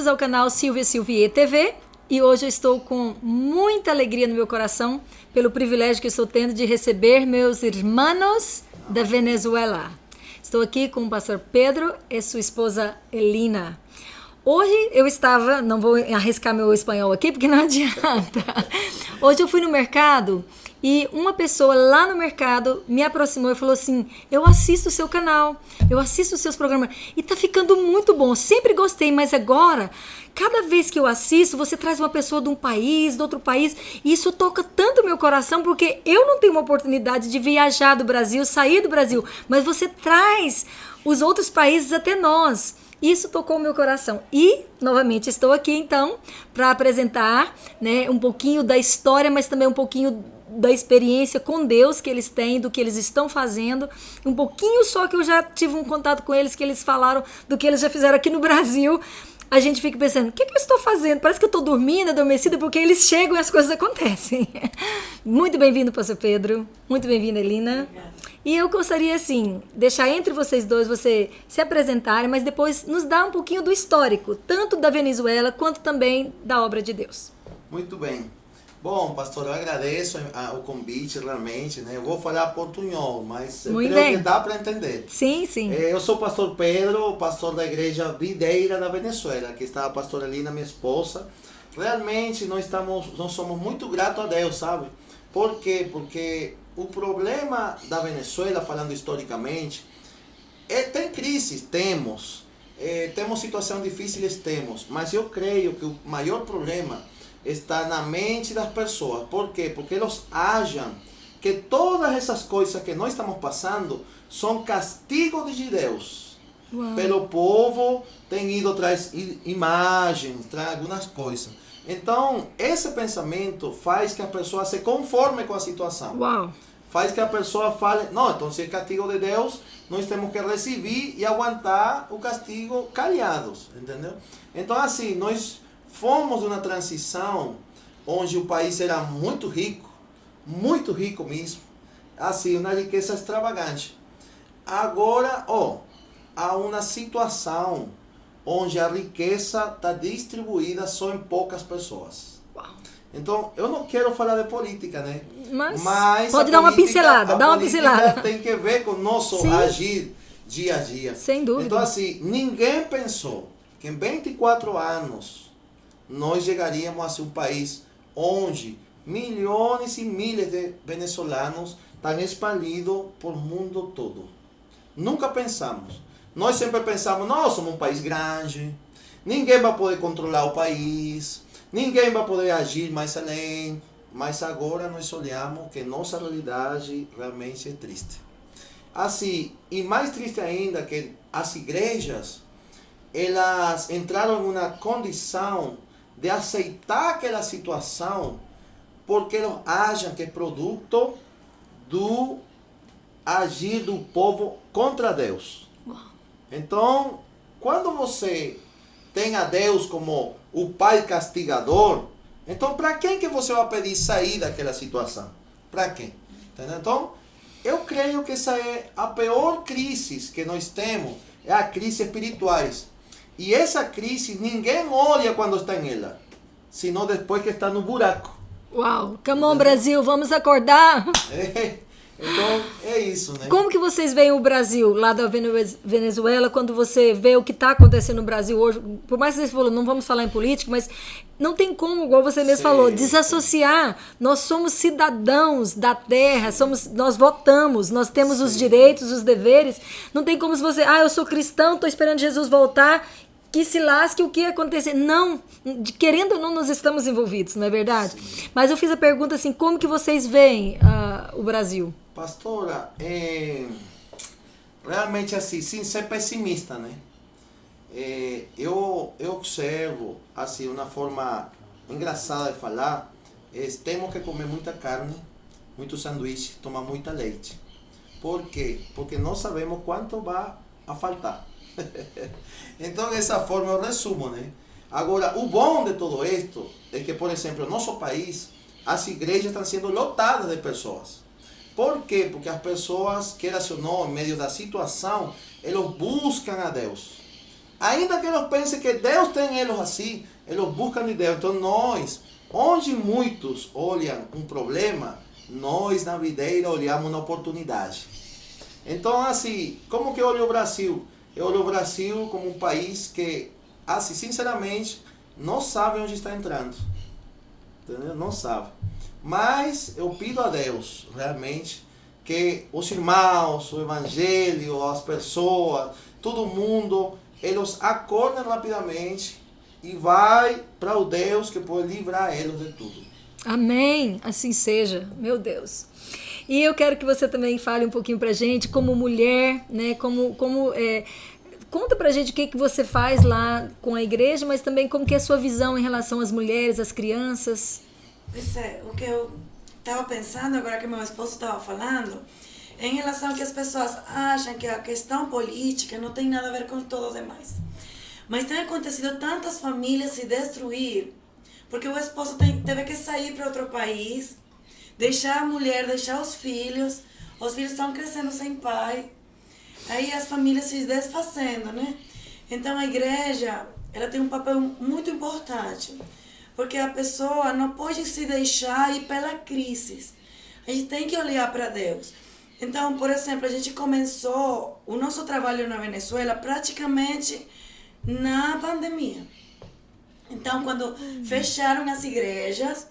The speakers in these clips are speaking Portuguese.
Bem-vindos ao canal Silvia Silvier TV e hoje eu estou com muita alegria no meu coração pelo privilégio que estou tendo de receber meus irmãos da Venezuela. Estou aqui com o pastor Pedro e sua esposa Elina. Hoje eu estava, não vou arriscar meu espanhol aqui porque não adianta. Hoje eu fui no mercado e uma pessoa lá no mercado me aproximou e falou assim: eu assisto o seu canal, eu assisto os seus programas e tá ficando muito bom, sempre gostei, mas agora, cada vez que eu assisto, você traz uma pessoa de um país, de outro país, e isso toca tanto meu coração, porque eu não tenho uma oportunidade de viajar do Brasil, sair do Brasil, mas você traz os outros países até nós. Isso tocou o meu coração. E, novamente, estou aqui, então, para apresentar, né, um pouquinho da história, mas também um pouquinho da experiência com Deus que eles têm, do que eles estão fazendo. Um pouquinho só que eu já tive um contato com eles, que eles falaram do que eles já fizeram aqui no Brasil. A gente fica pensando, o que eu estou fazendo? Parece que eu estou dormindo, adormecida, porque eles chegam e as coisas acontecem. Muito bem-vindo, pastor Pedro. Muito bem-vinda, Elina. Obrigada. E eu gostaria, assim, deixar entre vocês dois, você se apresentarem, mas depois nos dar um pouquinho do histórico, tanto da Venezuela, quanto também da obra de Deus. Muito bem. Bom, pastor, eu agradeço o convite, realmente, né? Eu vou falar portunhol, mas eu creio que dá para entender. Sim, sim. Eu sou o pastor Pedro, pastor da igreja Videira da Venezuela. Aqui está a pastora Elina, minha esposa. Realmente, nós somos muito gratos a Deus, sabe? Por quê? Porque o problema da Venezuela, falando historicamente, tem crises, temos situações difíceis, temos, mas eu creio que o maior problema está na mente das pessoas. Por quê? Porque eles acham que todas essas coisas que nós estamos passando são castigos de Deus. Uau. Pelo povo tem ido atrás imagens, traz algumas coisas. Então, esse pensamento faz que a pessoa se conforme com a situação. Uau. Faz que a pessoa fale, não, então se é castigo de Deus, nós temos que receber e aguentar o castigo calhados, entendeu? Então, assim, nós fomos numa transição onde o país era muito rico mesmo, assim, uma riqueza extravagante. Agora, há uma situação onde a riqueza está distribuída só em poucas pessoas. Uau. Então, eu não quero falar de política, né? Mas pode dar uma pincelada, dá uma pincelada. Tem que ver com o nosso agir dia a dia. Sem dúvida. Então, assim, ninguém pensou que em 24 anos nós chegaríamos a ser um país onde milhões e milhares de venezuelanos estão espalhados por mundo todo. Nunca pensamos. Nós sempre pensamos, nós somos um país grande, ninguém vai poder controlar o país, ninguém vai poder agir mais além, mas agora nós olhamos que nossa realidade realmente é triste. Assim, e mais triste ainda que as igrejas, elas entraram em uma condição de aceitar aquela situação porque eles acham que é produto do agir do povo contra Deus. Então, quando você tem a Deus como o Pai castigador, então para quem que você vai pedir sair daquela situação? Para quem? Entendeu? Então, eu creio que essa é a pior crise que nós temos, é a crise espirituais. E essa crise ninguém olha quando está nela, senão depois que está no buraco. Uau, come on, Brasil, vamos acordar. Então, é isso, né? Como que vocês veem o Brasil lá da Venezuela, quando você vê o que está acontecendo no Brasil hoje? Por mais que você falou, não vamos falar em política, mas não tem como, igual você mesmo falou, desassociar. Nós somos cidadãos da terra, nós votamos, nós temos os direitos, os deveres. Não tem como você, eu sou cristão, estou esperando Jesus voltar, que se lasque o que acontecer. Não, querendo ou não, nós estamos envolvidos, não é verdade? Sim. Mas eu fiz a pergunta assim, como que vocês veem o Brasil? Pastora, realmente assim, sem ser pessimista, né? Eu observo, assim, uma forma engraçada de falar, temos que comer muita carne, muito sanduíche, tomar muita leite. Por quê? Porque não sabemos quanto vai a faltar. Então, dessa forma eu resumo, né? Agora, o bom de todo isto é que, por exemplo, no nosso país, as igrejas estão sendo lotadas de pessoas. Por quê? Porque as pessoas, queira ou não, em meio da situação, eles buscam a Deus. Ainda que eles pensem que Deus tem eles assim, eles buscam de Deus. Então nós, onde muitos olham um problema, nós na videira olhamos uma oportunidade. Então assim, como que eu olho o Brasil? Eu olho o Brasil como um país que, assim, sinceramente, não sabe onde está entrando. Entendeu? Não sabe. Mas eu pido a Deus, realmente, que os irmãos, o evangelho, as pessoas, todo mundo, eles acordem rapidamente e vai para o Deus que pode livrar eles de tudo. Amém, assim seja, meu Deus. E eu quero que você também fale um pouquinho pra gente, como mulher, né, conta pra gente o que você faz lá com a igreja, mas também como que é a sua visão em relação às mulheres, às crianças. Pois é, o que eu estava pensando agora que meu esposo estava falando, em relação a que as pessoas acham que a questão política não tem nada a ver com todo o demais. Mas tem acontecido tantas famílias se destruir, porque o esposo teve que sair para outro país, deixar a mulher, deixar os filhos estão crescendo sem pai, aí as famílias se desfazendo, né? Então a igreja, ela tem um papel muito importante, porque a pessoa não pode se deixar ir pela crise, a gente tem que olhar para Deus. Então, por exemplo, a gente começou o nosso trabalho na Venezuela praticamente na pandemia. Então, quando fecharam as igrejas,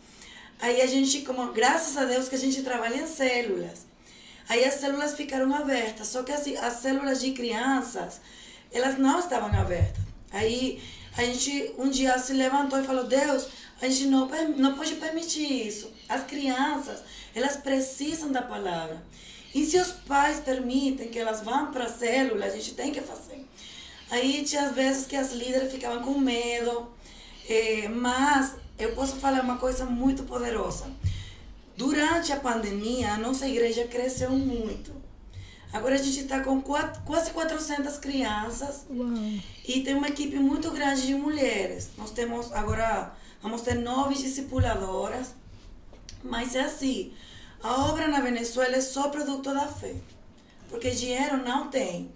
aí a gente, como graças a Deus que a gente trabalha em células, aí as células ficaram abertas, só que as células de crianças, elas não estavam abertas. Aí a gente um dia se levantou e falou, Deus, a gente não pode permitir isso. As crianças, elas precisam da palavra. E se os pais permitem que elas vão para a célula, a gente tem que fazer. Aí tinha às vezes que as líderes ficavam com medo, mas eu posso falar uma coisa muito poderosa. Durante a pandemia, a nossa igreja cresceu muito. Agora a gente está com quase 400 crianças. Uau. E tem uma equipe muito grande de mulheres. Nós temos agora, vamos ter 9 discipuladoras. Mas é assim, a obra na Venezuela é só produto da fé. Porque dinheiro não tem.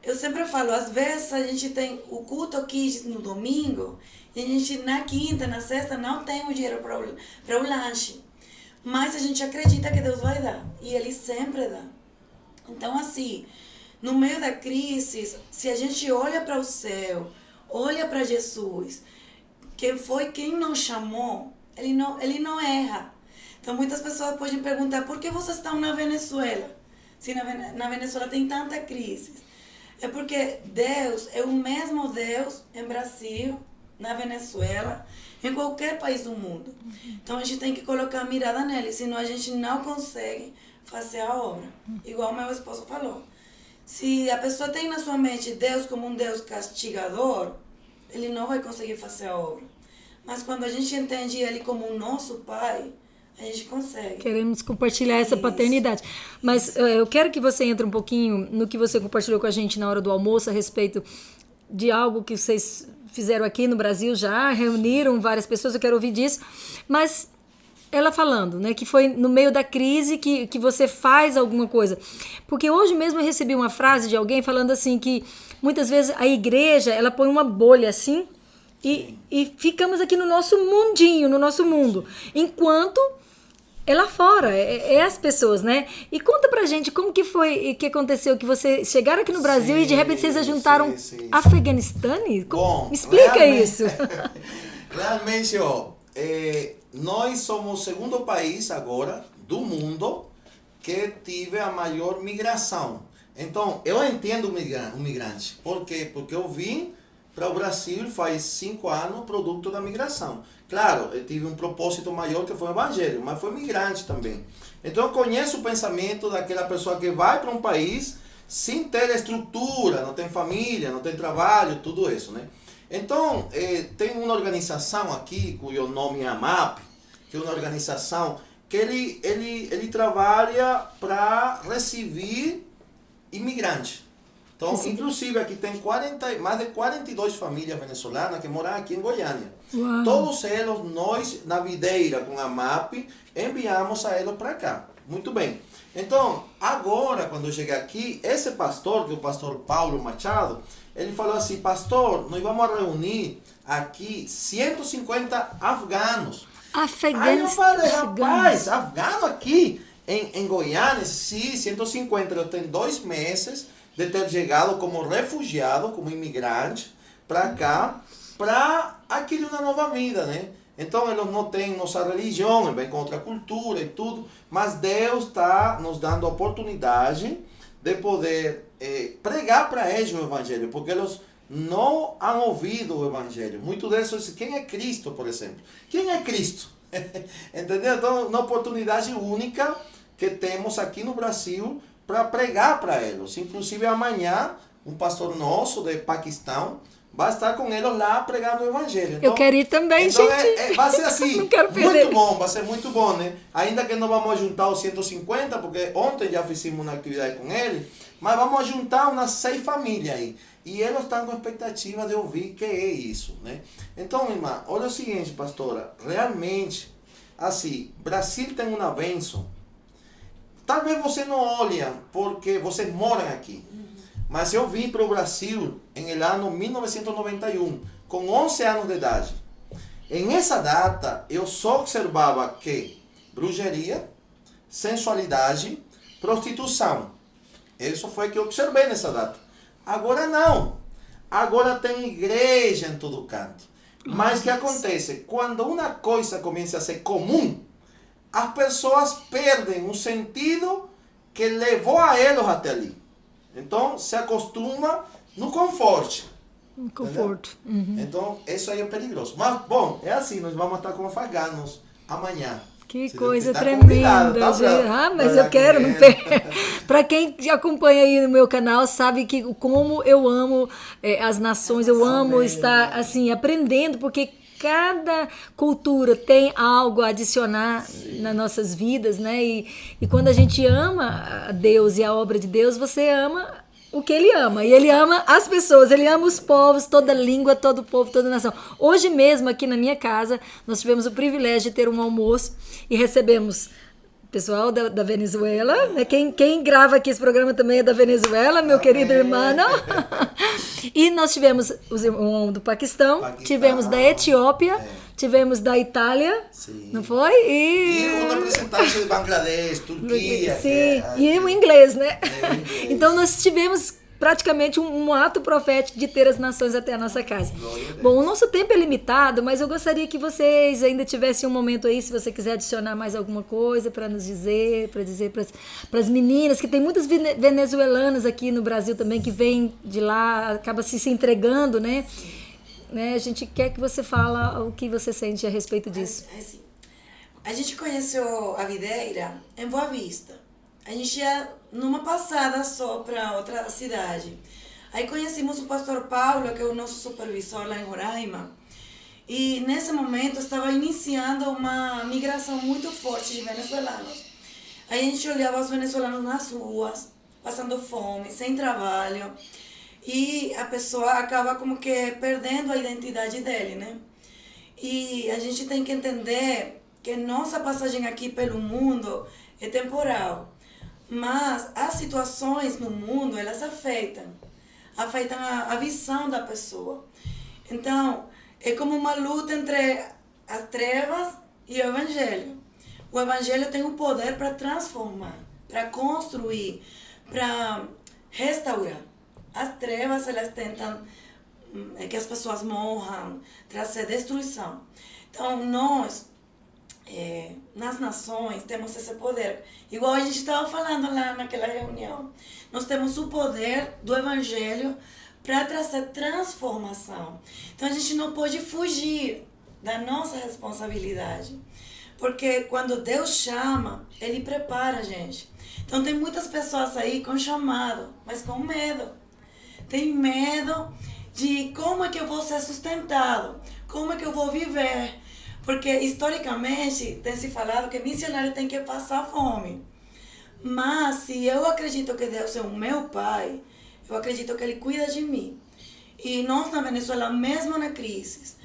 Eu sempre falo, às vezes a gente tem o culto aqui no domingo, e a gente na quinta, na sexta, não tem o dinheiro para o lanche. Mas a gente acredita que Deus vai dar. E Ele sempre dá. Então, assim, no meio da crise, se a gente olha para o céu, olha para Jesus, quem nos chamou, ele não erra. Então, muitas pessoas podem perguntar, por que vocês estão na Venezuela? Se na Venezuela tem tanta crise. É porque Deus é o mesmo Deus em Brasil, na Venezuela, em qualquer país do mundo. Então, a gente tem que colocar a mirada nele, senão a gente não consegue fazer a obra. Igual meu esposo falou. Se a pessoa tem na sua mente Deus como um Deus castigador, ele não vai conseguir fazer a obra. Mas quando a gente entende ele como o nosso pai, a gente consegue. Queremos compartilhar essa paternidade. Mas eu quero que você entre um pouquinho no que você compartilhou com a gente na hora do almoço a respeito de algo que vocês fizeram aqui no Brasil já, reuniram várias pessoas, eu quero ouvir disso. Mas ela falando, né, que foi no meio da crise que você faz alguma coisa. Porque hoje mesmo eu recebi uma frase de alguém falando assim que muitas vezes a igreja, ela põe uma bolha assim e ficamos aqui no nosso mundinho, no nosso mundo. Enquanto é lá fora, é as pessoas, né? E conta pra gente como que foi, que aconteceu, que vocês chegaram aqui no Brasil e de repente vocês juntaram Afeganistão? Bom, me explica isso. Realmente, nós somos o segundo país agora do mundo que tive a maior migração. Então, eu entendo o migrante. Por quê? Porque eu vim para o Brasil faz 5 anos, produto da migração. Claro, eu tive um propósito maior que foi o evangelho, mas foi migrante também. Então eu conheço o pensamento daquela pessoa que vai para um país sem ter estrutura, não tem família, não tem trabalho, tudo isso, né? Então, tem uma organização aqui, cujo nome é AMAP, que é uma organização que ele trabalha para receber imigrantes. Então, sim, inclusive aqui tem mais de 42 famílias venezuelanas que moram aqui em Goiânia. Uau. Todos eles, nós, na videira com a MAP, enviamos a eles para cá. Muito bem. Então, agora, quando eu cheguei aqui, esse pastor, que é o pastor Paulo Machado, ele falou assim, pastor, nós vamos reunir aqui 150 afganos. Aí eu falei, rapaz, afgano aqui em Goiânia, sim, 150. Eu tenho 2 meses de ter chegado como refugiado, como imigrante, para cá, para adquirir uma nova vida, né? Então, eles não têm nossa religião, vem com outra cultura e tudo, mas Deus está nos dando a oportunidade de poder pregar para eles o Evangelho, porque eles não han ouvido o Evangelho. Muitos deles dizem, quem é Cristo, por exemplo? Quem é Cristo? Entendeu? Então, uma oportunidade única que temos aqui no Brasil para pregar para eles. Inclusive, amanhã, um pastor nosso de Paquistão vai estar com eles lá pregando o Evangelho. Então, eu quero ir também, então gente. vai ser assim, não quero perder. muito bom, vai ser muito bom, né? Ainda que não vamos juntar os 150, porque ontem já fizemos uma atividade com ele, mas vamos juntar umas 6 famílias aí. E eles estão com expectativa de ouvir o que é isso, né? Então, irmã, olha o seguinte, pastora, realmente, assim, Brasil tem uma bênção. Talvez você não olhe porque vocês moram aqui. Mas eu vim para o Brasil em ano 1991, com 11 anos de idade. Em essa data, eu só observava que bruxaria, sensualidade, prostituição. Isso foi o que eu observei nessa data. Agora não. Agora tem igreja em todo canto. Mas o que acontece? Quando uma coisa começa a ser comum, as pessoas perdem o sentido que levou a eles até ali. Então, se acostuma no conforto. No conforto. Uhum. Então, isso aí é perigoso. Mas, bom, é assim, nós vamos estar com afaganos amanhã. Que coisa tremenda, tá gente. Mas eu quero, não para quem acompanha aí no meu canal, sabe que como eu amo as nações, eu amo estar assim, aprendendo, porque cada cultura tem algo a adicionar nas nossas vidas, né? E quando a gente ama a Deus e a obra de Deus, você ama o que ele ama. E ele ama as pessoas, ele ama os povos, toda língua, todo povo, toda nação. Hoje mesmo, aqui na minha casa, nós tivemos o privilégio de ter um almoço e recebemos pessoal da Venezuela, né? Quem grava aqui esse programa também é da Venezuela, meu querido irmão. E nós tivemos um do Paquistão, tivemos da Etiópia, tivemos da Itália, sim. Não foi? E um representante de Bangladesh, Turquia. Sim, e o inglês, né? Então nós tivemos praticamente um ato profético de ter as nações até a nossa casa. Bom, o nosso tempo é limitado, mas eu gostaria que vocês ainda tivessem um momento aí, se você quiser adicionar mais alguma coisa para nos dizer, para as meninas, que tem muitas venezuelanas aqui no Brasil também, que vêm de lá, acaba se entregando, né? A gente quer que você fala o que você sente a respeito disso. Assim, a gente conheceu a videira em Boa Vista. A gente ia numa passada só para outra cidade. Aí conhecemos o pastor Paulo, que é o nosso supervisor lá em Roraima. E nesse momento estava iniciando uma migração muito forte de venezuelanos. Aí a gente olhava os venezuelanos nas ruas, passando fome, sem trabalho. E a pessoa acaba como que perdendo a identidade dele, né? E a gente tem que entender que nossa passagem aqui pelo mundo é temporal. Mas as situações no mundo, elas afetam a visão da pessoa. Então, é como uma luta entre as trevas e o Evangelho. O Evangelho tem o poder para transformar, para construir, para restaurar. As trevas, elas tentam que as pessoas morram, trazer destruição. Então, nós, nas nações, temos esse poder. Igual a gente estava falando lá naquela reunião. Nós temos o poder do Evangelho para trazer transformação. Então, a gente não pode fugir da nossa responsabilidade. Porque quando Deus chama, Ele prepara a gente. Então, tem muitas pessoas aí com chamado, mas com medo. Tem medo de como é que eu vou ser sustentado, como é que eu vou viver. Porque, historicamente, tem se falado que missionário tem que passar fome. Mas, se eu acredito que Deus é o meu Pai, eu acredito que Ele cuida de mim. E nós, na Venezuela, mesmo na crise,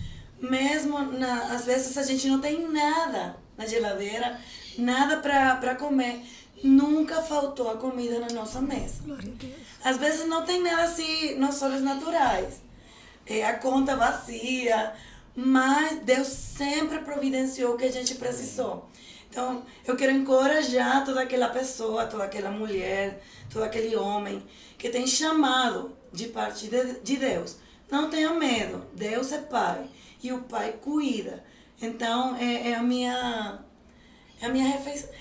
às vezes a gente não tem nada na geladeira, nada para comer. nunca faltou a comida na nossa mesa. Glória a Deus. Às vezes não tem nada assim nos olhos naturais. A conta vazia, mas Deus sempre providenciou o que a gente precisou. Então, eu quero encorajar toda aquela pessoa, toda aquela mulher, todo aquele homem que tem chamado de parte de Deus. Não tenha medo, Deus é Pai e o Pai cuida. Então, é a minha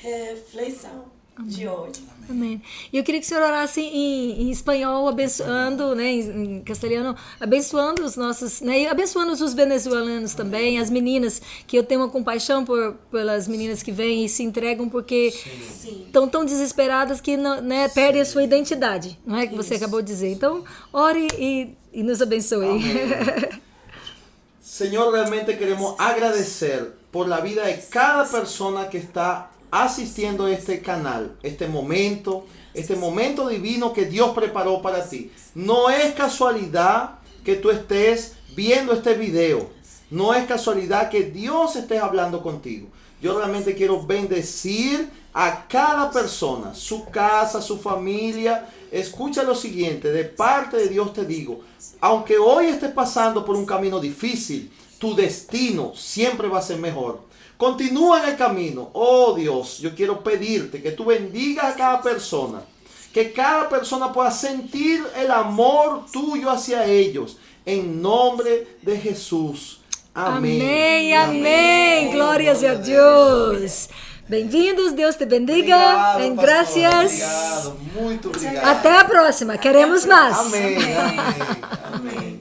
reflexão de hoje. Amém. E eu queria que o senhor orasse em espanhol, abençoando, né, em castelhano, abençoando os nossos, né, e abençoando os venezuelanos também, as meninas, que eu tenho uma compaixão pelas meninas que vêm e se entregam porque estão tão desesperadas que não, né, perdem a sua identidade, não é que você acabou de dizer. Então, ore e nos abençoe. Señor, realmente queremos agradecer por la vida de cada persona que está asistiendo a este canal, este momento divino que Dios preparó para ti. No es casualidad que tú estés viendo este video, no es casualidad que Dios esté hablando contigo. Yo realmente quiero bendecir a cada persona, su casa, su familia. Escucha lo siguiente, de parte de Dios te digo, aunque hoy estés pasando por un camino difícil, tu destino siempre va a ser mejor. Continúa en el camino. Oh Dios, yo quiero pedirte que tú bendigas a cada persona. Que cada persona pueda sentir el amor tuyo hacia ellos. En nombre de Jesús. Amém. Amém, amém. Glórias a Deus. Bem-vindos, Deus te bendiga. Obrigado, gracias. Obrigado, muito obrigado. Até a próxima. Queremos mais. Amém. Amém. Amém.